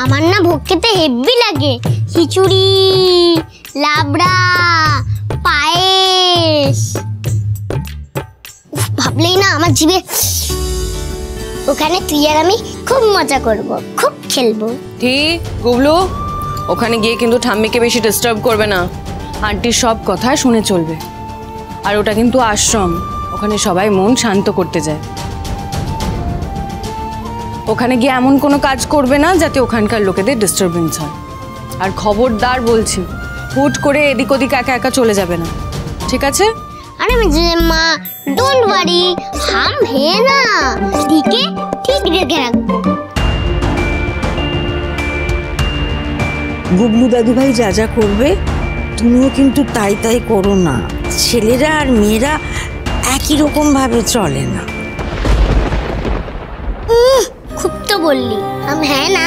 আমার না ভোগ খেতে হেভি লাগে। খিচুড়ি, লাবড়া, পায়েস, ভাবলেই না আমার জিভে। ওখানে তুই আর আমি খুব মজা করব, খুব খেলবো। ঠিক গুবলু, ওখানে গিয়ে কিন্তু ঠাম্মিকে বেশি ডিস্টার্ব করবে না। আন্টির সব কথা শুনে চলবে। আর ওটা কিন্তু আশ্রম, ওখানে সবাই মন শান্ত করতে যায়। ওখানে গিয়ে এমন কোনো কাজ করবে না যাতে ওখানকার লোকেদের ডিস্টারবেন্স হয়। আর খবরদার বলছি, হুট করে এদিক ওদিক একা একা চলে যাবে না, ঠিক আছে? अरे मा डोंट वरी, हम है ना, ठीक है, ठीक রেখে রাখবো। গুবলু দাদু ভাই যা যা করবে তুমিও কিন্তু তাই তাই করো না। ছেলেরা আর মেয়েরা একই রকম ভাবে চলে না। খুব তো বললি, हम है না,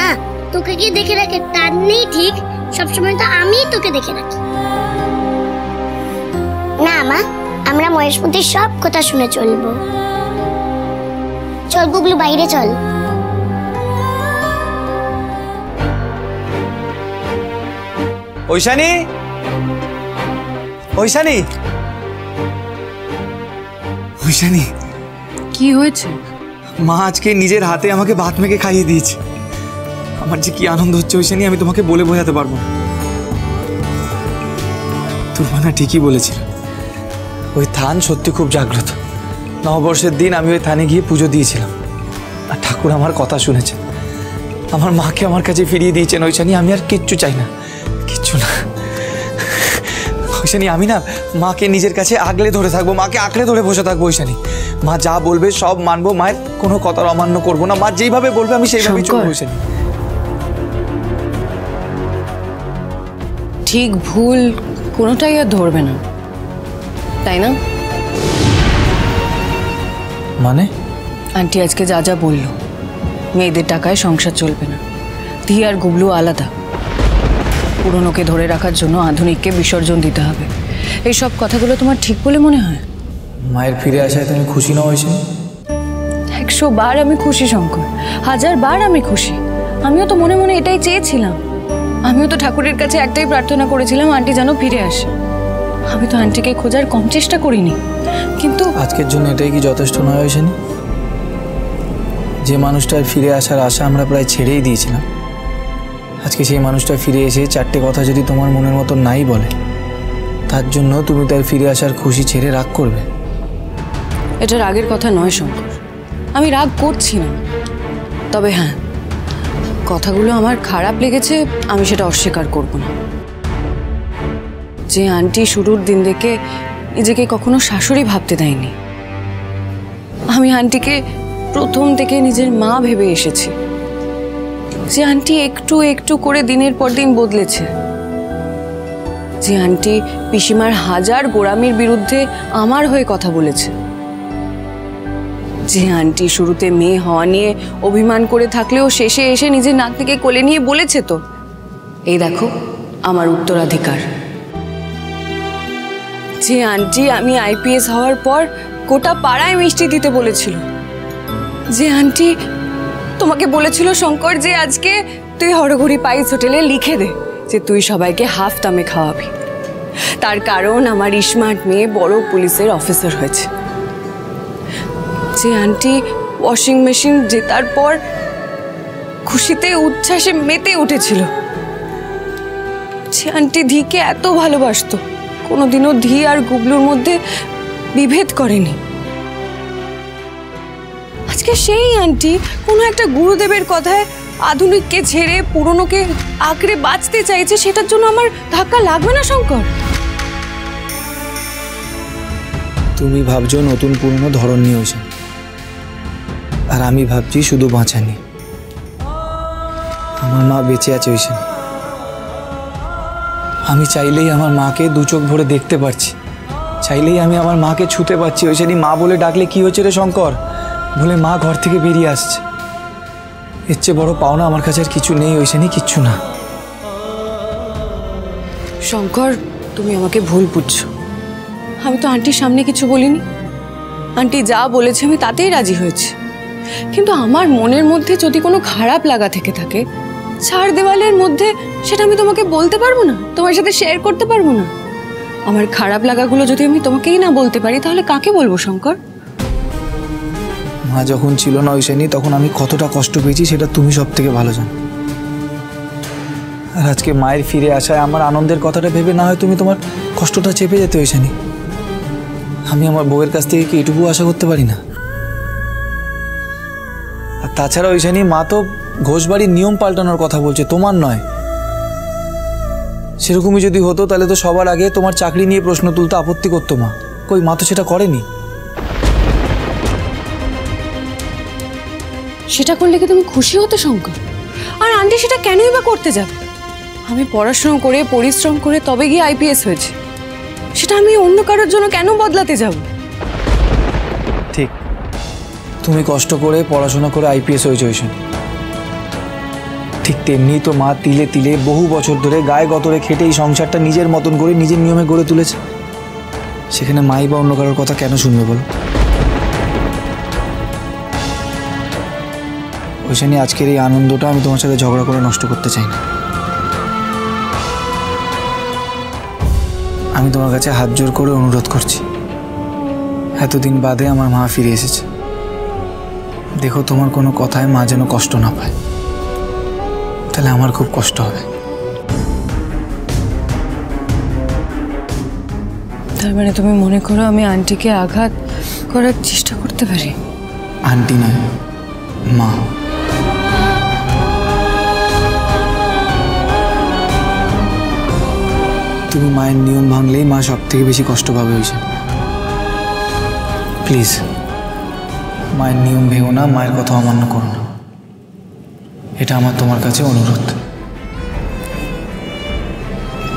তোকে কি দেখে রাখে তার নেই, ঠিক সবসময় তো আমি তোকে দেখে রাখি না। মা, আমরা মহেশমতির সব কথা শুনে চলবো। চল গুবলু, বাইরে চল। ঐশানী, ঐশানী, ঐশানী, কি হয়েছে? মা আজকে নিজের হাতে আমাকে ভাত মেখে খাইয়ে দিয়েছে। আমার যে কি আনন্দ হচ্ছে ঐশানী, আমি তোমাকে বলে বোঝাতে পারবো না। তোর মা না ঠিকই বলেছিল, ওই থান সত্যি খুব জাগ্রত। নববর্ষের দিন আমি ওই থানে গিয়ে পুজো দিয়েছিলাম, আর ঠাকুর আমার কথা শুনেছেন, আমার মাকে আমার কাছে ফিরিয়ে দিয়েছেন। ঐশানী, আমি আর কিচ্ছু চাই না, কিচ্ছু না। ঐশানী, আমি না মাকে নিজের কাছে আগলে ধরে থাকবো, মাকে আঁকড়ে ধরে বসে থাকবো। ঐশানী, মা যা বলবে সব মানবো, মায়ের কোনো কথার অমান্য করবো না। মা যেইভাবে বলবে আমি সেইভাবেই চলবো। ঐশানী, ঠিক ভুল কোনোটাই আর ধরবে না, তাই না? মানে? আন্টি আজকে যা যা বললো, মেয়েদের টাকায় সংসার চলবে না, ধি আর গুবলু আলাদা, পুরনোকে ধরে রাখার জন্য আধুনিককে বিসর্জন দিতে হবে, এই সব কথাগুলো তোমার ঠিক বলে মনে হয়? মায়ের ফিরে আসায় তুমি খুশি নও ঐশানী? 100 বার আমি খুশি শঙ্কর, 1000 বার আমি খুশি। আমিও তো মনে মনে এটাই চেয়েছিলাম। আমিও তো ঠাকুরের কাছে একটাই প্রার্থনা করেছিলাম, আন্টি যেন ফিরে আসে। আমি তো আন্টিকে খোঁজার কম চেষ্টা করিনি, কিন্তু আজকের জন্য এটাই কি যথেষ্ট নয় ঐশানী? যে মানুষটার ফিরে আসার আশা আমরা প্রায় ছেড়েই দিয়েছিলাম, আজকে সেই মানুষটা ফিরে এসে 4টে কথা যদি তোমার মনের মতো নাই বলে, তার জন্য তুমি তার ফিরে আসার খুশি ছেড়ে রাগ করবে? এটা রাগের কথা নয় শঙ্কর, আমি রাগ করছি না। তবে হ্যাঁ, কথাগুলো আমার খারাপ লেগেছে, আমি সেটা অস্বীকার করব না। যে আন্টি শুরুর দিন থেকে নিজেকে কখনো শাশুড়ি ভাবতে দেয়নি, আমি আন্টিকে প্রথম থেকে নিজের মা ভেবে এসেছি। যে আন্টি একটু একটু করে দিনের পর দিন বদলেছে, যে আন্টি পিসিমার 1000 গোড়ামির বিরুদ্ধে আমার হয়ে কথা বলেছে, যে আন্টি শুরুতে মেয়ে হওয়া নিয়ে অভিমান করে থাকলেও শেষে এসে নিজের নাতনিকে কোলে নিয়ে বলেছে তো, এই দেখো আমার উত্তরাধিকার। যে আন্টি আমি আইপিএস হওয়ার পর গোটা পাড়ায় মিষ্টি দিতে বলেছিল, যে আন্টি তোমাকে বলেছিল শঙ্কর যে আজকে তুই হরঘড়ি পাইস হোটেলে লিখে দে যে তুই সবাইকে হাফ দামে খাওয়াবি, তার কারণ আমার স্মার্ট মেয়ে বড় পুলিশের অফিসার হয়েছে। যে আন্টি ওয়াশিং মেশিন জেতার পর খুশিতে উচ্ছ্বাসে মেতে উঠেছিল, যে আন্টি ধিকে এত ভালোবাসতো, কোনোদিনও ধি আর গুবলুর মধ্যে বিভেদ করেনি, আজকে সেই আন্টি কোনো একটা গুরুদেবের কথায় আধুনিককে ছেড়ে পুরনোকে আঁকড়ে বাঁচতে চাইছে, সেটার জন্য আমার ধাক্কা লাগবে না শঙ্কর? তুমি ভাবছো নতুন পুরনো ধরন নিয়ে ঐশানী, আর আমি ভাবছি শুধু বাঁচানি। আমার মা বেঁচে আছে ঐশানী, আমি চাইলেই আমার মাকে 2 চোখ ভরে দেখতে পারছি, চাইলেই আমি আমার মাকে ছুতে পারছি ঐশানী। মা বলে ডাকলে কি হচ্ছে রে শঙ্কর, বলে মা ঘর থেকে বেরিয়ে আসছে। এর চেয়ে বড় পাওনা আমার কাছে আর কিছু নেই ঐশানী, কিচ্ছু না। শঙ্কর, তুমি আমাকে ভুল বুঝছো, আমি তো আন্টির সামনে কিছু বলিনি, আন্টি যা বলেছে আমি তাতেই রাজি হয়েছি। কিন্তু আমার মনের মধ্যে যদি কোনো খারাপ লাগা থেকে থাকে, চার দেওয়ালের মধ্যে সেটা আমি তোমাকে বলতে পারবো না, তোমার সাথে শেয়ার করতে পারবো না? আমার খারাপ লাগাগুলো যদি আমি তোমাকেই না বলতে পারি তাহলে কাকে বলবো শঙ্কর? মা যখন ছিল না ঐশানী, তখন আমি কতটা কষ্ট পেয়েছি সেটা তুমি সব থেকে ভালো জানো। আর আজকে মায়ের ফিরে আসায় আমার আনন্দের কথাটা ভেবে না হয় তুমি তোমার কষ্টটা চেপে যেতে ঐশানী। আমি আমার বউয়ের কাছ থেকে কি এটুকু আশা করতে পারি না? আর তাছাড়া ঐশানী, মা তো ঘোষবাড়ির নিয়ম পাল্টানোর কথা বলছে, তোমার নয়। সেরকমই যদি হতো তাহলে তো সবার আগে তোমার চাকরি নিয়ে প্রশ্ন তুলতে আপত্তি করতো মা। কই, মা তো সেটা করেনি। সেটা করলে কি তুমি খুশি হতে শঙ্কর? আর আন্টি সেটা কেনই বা করতে যাবে? আমি পড়াশোনা করে পরিশ্রম করে তবে গিয়ে আইপিএস হয়েছে, সেটা আমি অন্য কারোর জন্য কেন বদলাতে যাব? ঠিক, তুমি কষ্ট করে পড়াশোনা করে আইপিএস হয়েছে ঐশানী, ঠিক তেমনি তো মা তিলে তিলে বহু বছর ধরে গায়ে গতরে খেটে এই সংসারটা নিজের মতন করে নিজের নিয়মে গড়ে তুলেছে। সেখানে মাই বা অন্য কারোর কথা কেন শুনবে বলো? ঐশানী, আজকের এই আনন্দটা আমি তোমার সাথে ঝগড়া করে নষ্ট করতে চাই না। আমি তোমার কাছে হাত জোর করে অনুরোধ করছি, এতদিন বাদে আমার মা ফিরে এসেছে, দেখো তোমার কোনো কথায় মা যেন কষ্ট না পায়, তাহলে আমার খুব কষ্ট হবে। তার মানে তুমি মনে করো আমি আন্টিকে আঘাত করার চেষ্টা করতে পারি? আন্টি নয়, মা। তুমি মায়ের নিয়ম ভাঙলেই মা সব থেকে বেশি কষ্ট পাবে হয়েছে। প্লিজ মায়ের নিয়ম ভেঙো না, মায়ের কথা অমান্য করো না, এটা আমার তোমার কাছে অনুরোধ,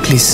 প্লিজ।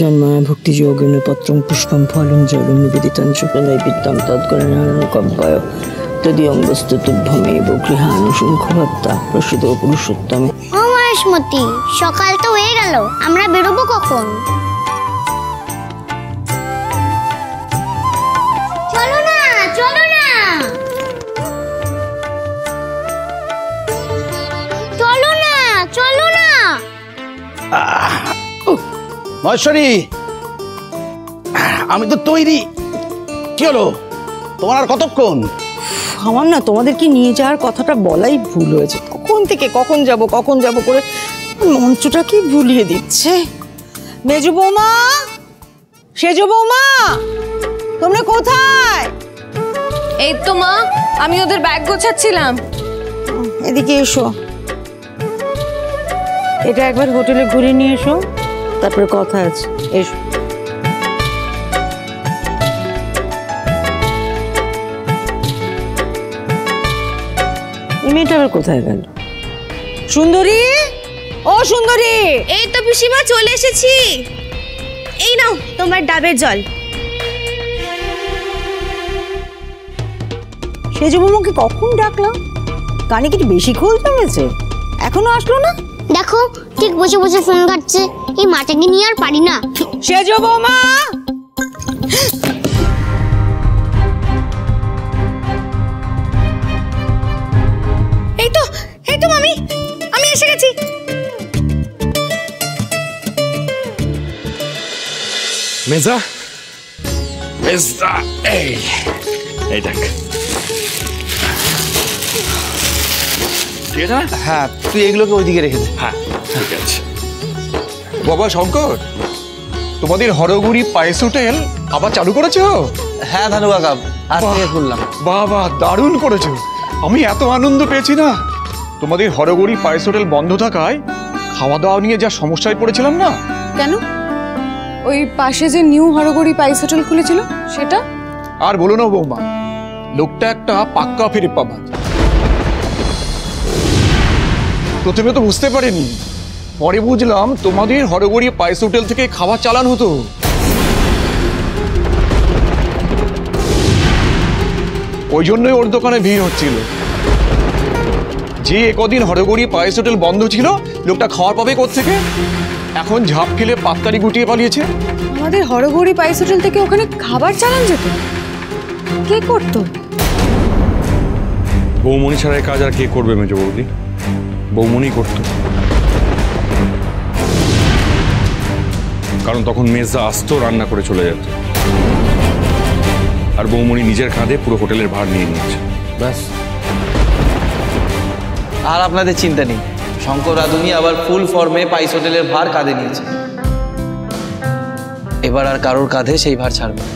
জন্মায় ভক্তিযোগেন পত্রং পুষ্পম ফলং জলং নিবেদিतं নৈবেদ্যং তদ্গণনানকব্বয় তদীয়ঙ্গস্তু তুভ্যমেব গৃহানুশৃঙ্খলতা প্রসিদ্ধ পুরুষোত্তমে। ও মহেশমতি, সকাল তো হয়ে গেল, আমরা বেরোবো কখন? চলো না, চলো না, চলো না, চলো না। মহেশ্বরী, আমি তো তৈরি। কি হলো তোমার, আর কতক্ষণ? আমার না তোমাদেরকে নিয়ে যাওয়ার কথাটা বলাই ভুল হয়েছে। কখন থেকে কখন যাব করে মঞ্চটাকে ভুলিয়ে দিচ্ছে। মেজু বৌমা, সেজু বৌমা, তোমরা কোথায়? এই তো মা, আমি ওদের ব্যাগ গোছাচ্ছিলাম। এদিকে এসো, এটা একবার হোটেলে ঘুরে নিয়ে এসো, তারপরে কথা আছে। এসো। এই মেয়েটা আবার কোথায় গেল? সুন্দরী, ও সুন্দরী! এই তো পিসিমা চলে এসেছি। এই নাও তোমার ডাবের জল। সেজু বৌমাকে কখন ডাকলাম? কানে কি বেশি খোল জমেছে? এখনো আসলো না? দেখো ঠিক বসে বসে ফোন ঘাটছে, এই মাটাকে নিয়ে আর পারি না। সেজু বৌমা! এই তো মামি, আমি এসে গেছি। মেজা, মেজা, এই দেখ। ঠিক আছে না? হ্যাঁ, তুই এগুলোকে ওইদিকে রেখে দে। হ্যাঁ ঠিক আছে। বাবা শঙ্কর, তোমাদের হরগুড়ি পায়েস হোটেল আবার চালু করেছো? হ্যাঁ ধানু কাকা, আজ থেকে খুললাম। বাবা দারুণ করেছো, আমি এত আনন্দ পেয়েছি না। তোমাদের হরগুড়ি পায়েস হোটেল বন্ধ থাকায় খাওয়া দাওয়া নিয়ে যা সমস্যায় পড়েছিলাম না। কেন? ওই পাশে যে নিউ হরগড়ি পাইস হোটেল খুলেছিল সেটা? আর বলো না বৌমা, লোকটা একটা পাক্কা ফিরে পাবা। প্রথমে তো বুঝতে পারিনি, পরে বুঝলাম তোমাদের হরগড়ি পায়েস হোটেল থেকে খাবার চালান হতো। ওই জন্যই ওর দোকানে ভিড় হচ্ছিল। যে একদিন হরগড়ি পায়েস হোটেল বন্ধ ছিল, লোকটা খাওয়ার পাবে কোত্থেকে? এখন ঝাঁপ খেলে পাতকারি গুটিয়ে পালিয়েছে। আমাদের হরগড়ি পাইস হোটেল থেকে ওখানে খাবার চালান যেত? কে করতো? বৌমনি ছাড়া এই কাজ আর কে করবে মেজ বৌদি? বৌমনি করতো, কারণ তখন মেজদা আসতো, রান্না করে চলে যেত, আর বৌমনি নিজের কাঁধে পুরো হোটেলের ভার নিয়ে নিয়েছে। ব্যাস, আর আপনাদের চিন্তা নেই। শঙ্কর রাঁধুনি আবার ফুল ফর্মে পাইস হোটেলের ভার কাঁধে নিয়েছে। এবার আর কারোর কাঁধে সেই ভার ছাড়বে না।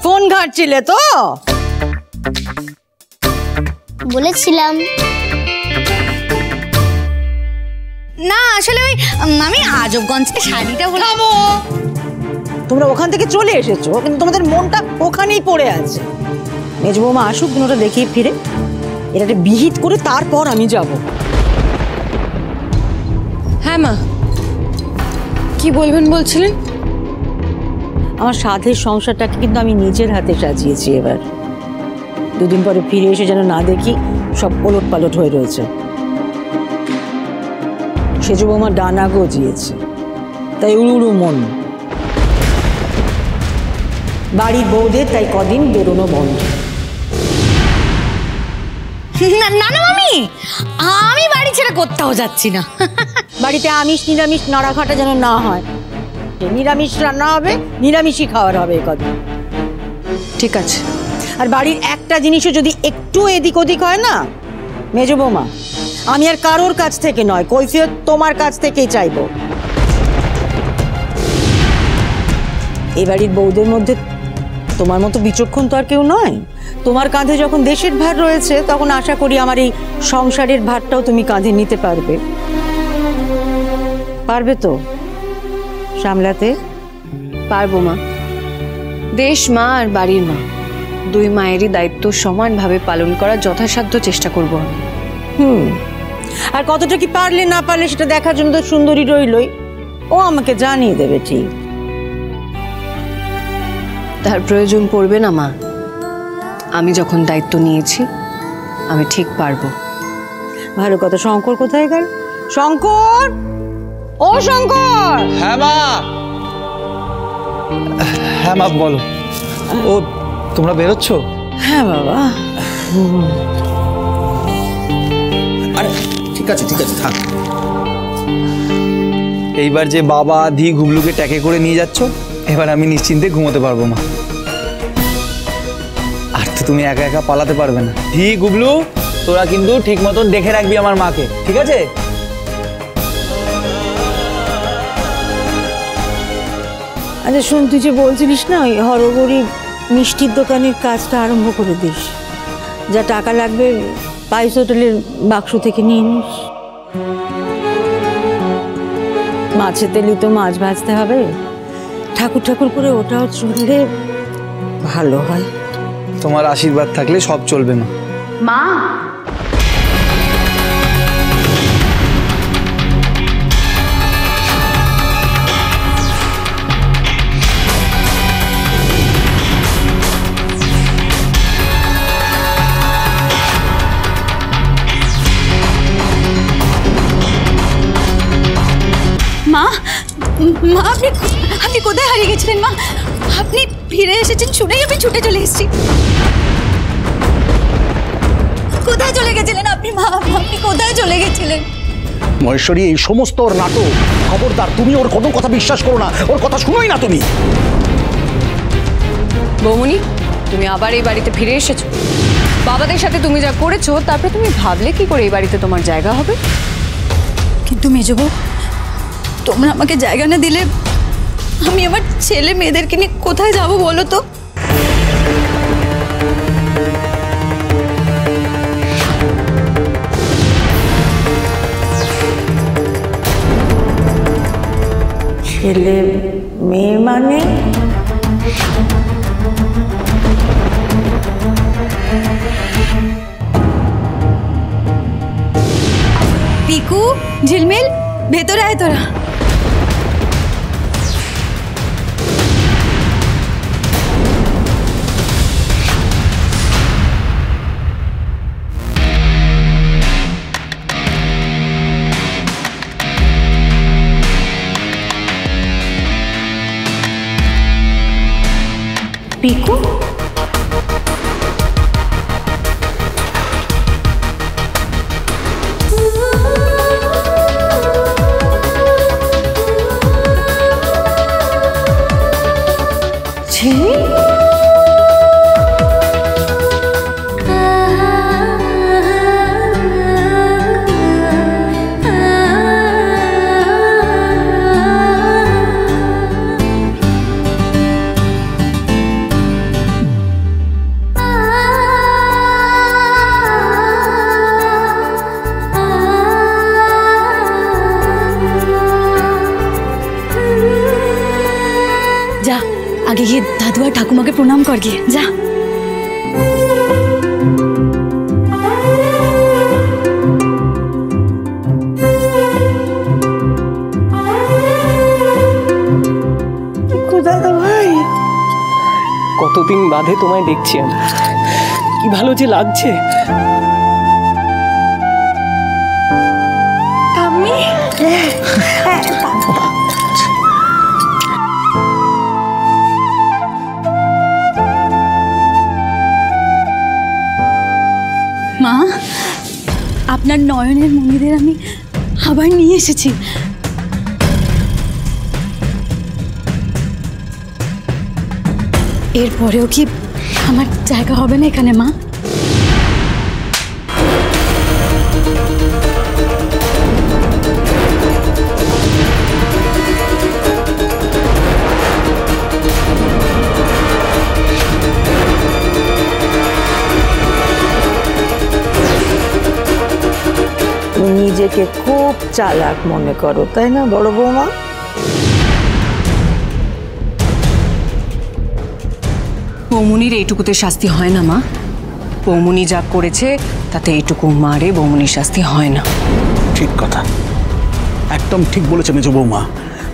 ফোন ঘাটছিলে তো? বলেছিলাম না, আসলে ওই আমি আজবগঞ্জকে শাড়িটা বললাম। তোমরা ওখান থেকে চলে এসেছো, কিন্তু তোমাদের মনটা ওখানেই পড়ে আছে। মেজ বৌমা আসুক, দিন ওটা দেখিয়ে ফিরে, এটাকে বিহিত করে তারপর আমি যাব। হ্যাঁ মা, কি বলবেন বলছিলেন? আমার সাধের সংসারটাকে কিন্তু আমি নিজের হাতে সাজিয়েছি। এবার দুদিন পরে ফিরে এসে যেন না দেখি সব ওলট পালট হয়ে রয়েছে। সেজু বৌমা ডানা গজিয়েছে, তাই উড়ু মন। বাড়ির বউদের তাই কদিন বেরোনো বন্ধ। না না মামি, আমি বাড়ি ছেড়ে কোথাও যাচ্ছি না। বাড়িতে আমিষ নিরামিষ নাড়াঘাটা যেন না হয়। নিরামিষ রান্না হবে, নিরামিষই খাওয়ার হবে কদিন। ঠিক আছে। আর বাড়ির একটা জিনিসও যদি একটু এদিক ওদিক হয় না, মেজ বৌমা, আমি আর কারোর কাছ থেকে নয়, কৈফিয়ত তোমার কাছ থেকেই চাইবো। এই বাড়ির বউদের মধ্যে তোমার মতো বিচক্ষণ তো আর কেউ নয়। তোমার কাঁধে যখন দেশের ভার রয়েছে, তখন আশা করি আমার এই সংসারের ভারটাও তুমি কাঁধে নিতে পারবে। পারবে তো সামলাতে? পারবো মা। দেশ মা আর বাড়ির মা, দুই মায়েরই দায়িত্ব সমানভাবে পালন করার যথাসাধ্য চেষ্টা করব আমি। আর কতটা কি পারলে না পারলে সেটা দেখার জন্য তো সুন্দরী রইলই, ও আমাকে জানিয়ে দেবে। ঠিক, তার প্রয়োজন পড়বে না মা। আমি যখন দায়িত্ব নিয়েছি, আমি ঠিক পারবো। ভালো কথা। শঙ্কর কোথায় গেল? শঙ্কর, ও শঙ্কর! হ্যাঁ মা, হ্যাঁ মা বলো। ও, তোমরা বেরোচ্ছ? হ্যাঁ বাবা। আরে ঠিক আছে থাক। এইবার যে বাবা দি ঘুগলুকে ট্যাকে করে নিয়ে যাচ্ছ, এবার আমি নিশ্চিন্তে ঘুমোতে পারবো মা। আর তো তুমি একা একা পালাতে পারবে না। দি গুবলু, তোরা কিন্তু ঠিক মতন দেখে রাখবি আমার মাকে, ঠিক আছে? আচ্ছা শোন, তুই যে বলছিলিস না ওই হরগরি মিষ্টির দোকানের কাজটা আরম্ভ করে দিস। যা টাকা লাগবে পাইস হোটেলের বাক্স থেকে নিয়ে নিস। মাছের তেলি তো মাছ ভাজতে হবে, ঠাকুর ঠাকুর করে ওটাও চললে ভালো হয়। তোমার আশীর্বাদ থাকলে সব চলবে মা। মা, মা, মা আপনি আপনি কোথায় হারিয়ে গেছিলেন মা? আপনি ফিরে এসেছেন শুনেই আমি ছুটে চলে এসেছি। কোথায় চলে গেছিলেন আপনি মা? আপনি কোথায় চলে গেছিলেন? মহেশ্বরী, এই সমস্ত ওর নাটক। খবরদার, তুমি ওর কোনো কথা বিশ্বাস করো না, ওর কথা শুনোই না তুমি। বৌমনি, তুমি আবার এই বাড়িতে ফিরে এসেছো। বাবাদের সাথে তুমি যা করেছো, তারপরে তুমি ভাবলে কি করে এই বাড়িতে তোমার জায়গা হবে? কিন্তু মেজবউ, তোমরা আমাকে জায়গা না দিলে আমি আমার ছেলে মেয়েদেরকে নিয়ে কোথায় যাব বলো তো? ছেলে মেয়ে মানে পিকু, ঝিলমিল, ভেতরে আয় তোরা। পিকু, যা আগে গিয়ে দাদু আর ঠাকুমাকে প্রণাম কর গিয়ে যা। দাদা ভাই, কতদিন বাদে তোমায় দেখছি আমি, কি ভালো যে লাগছে। আমি মা, আপনার নয়নের মন্দিরের আমি আবার নিয়ে এসেছি। এরপরেও কি আমার জায়গা হবে না এখানে মা? নিজেকে খুব চালাক মনে করো, তাই না বড় বৌমা? বৌমনির এইটুকুতে শাস্তি হয় না মা। বৌমনি যা করেছে তাতে এইটুকু মারে বৌমনির শাস্তি হয় না। ঠিক কথা, একদম ঠিক বলেছে মেজো বৌমা।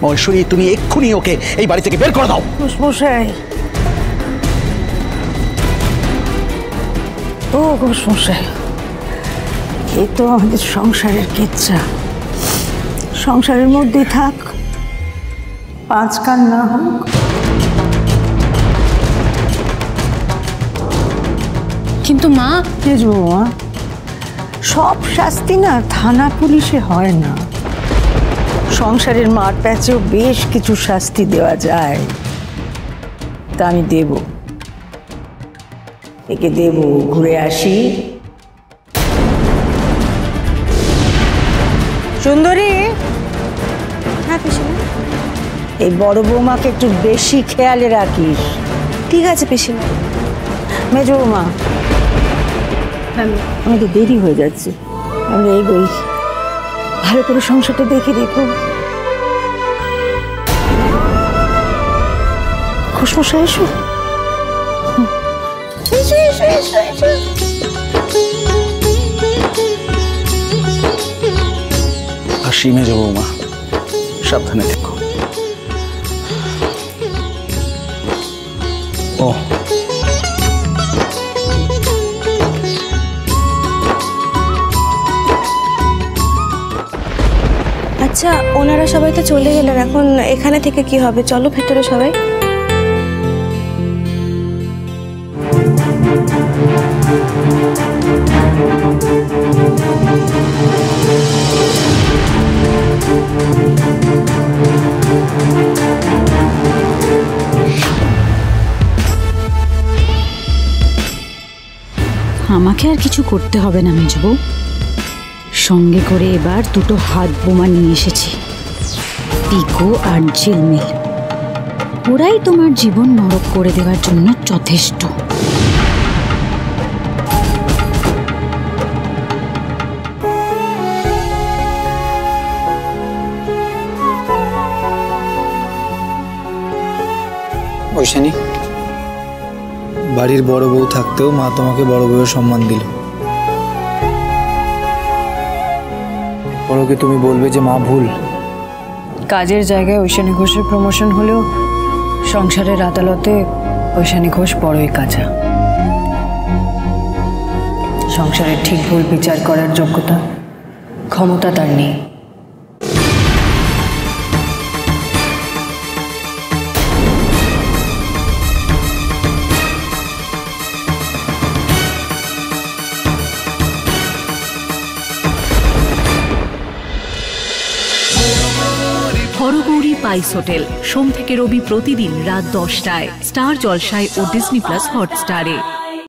মহেশ্বরী, তুমি এক্ষুনি ওকে এই বাড়ি থেকে বের করে দাও। ঘোষমশাই, ও ঘোষমশাই, এই তো আমাদের সংসারের কেচ্ছা। সংসারের মধ্যেই থাক, পাঁচ কান না হোক। কিন্তু মা, বৌমা, সব শাস্তি না থানা পুলিশে হয় না। সংসারের মার প্যাচেও বেশ কিছু শাস্তি দেওয়া যায়, তা আমি দেব। একে দেব, ঘুরে আসি। সুন্দরী, হ্যাঁ পিসিমা। এই বড় বৌমাকে একটু বেশি খেয়ালে রাখিস। ঠিক আছে পিসিমা। মেজ বৌমা, আমি তো দেরি হয়ে যাচ্ছে, আমরা এগোই। ভালো করে সংসারটা দেখে দেখো। খুশমশা এসো। এসো এসো এসো এসো। আসি মেজ বৌমা, সাবধানে থেকো। ও আচ্ছা, ওনারা সবাই তো চলে গেলেন, এখন এখানে থেকে কি হবে? চলো ভেতরে সবাই। আমাকে আর কিছু করতে হবে না মেজবউ, সঙ্গে করে এবার দুটো হাত বোমা নিয়ে এসেছি, পিকো আর ঝিলমিল। ওরাই তোমার জীবন নরক করে দেওয়ার জন্য যথেষ্ট। ঐশানী, বাড়ির বড় বউ থাকতেও মা তোমাকে বড় বউয়ের সম্মান দিল। বড়কে তুমি বলবে যে মা ভুল। কাজের জায়গায় ঐশানী ঘোষের প্রমোশন হলেও সংসারের আদালতে ঐশানী ঘোষ বড়ই কাঁচা। সংসারের ঠিক ভুল বিচার করার যোগ্যতা, ক্ষমতা তার নেই। হরগৌরী পাইস হোটেল, সোম থেকে রবি প্রতিদিন রাত 10টায় স্টার জলসায় ও ডিজনি প্লাস হটস্টারে।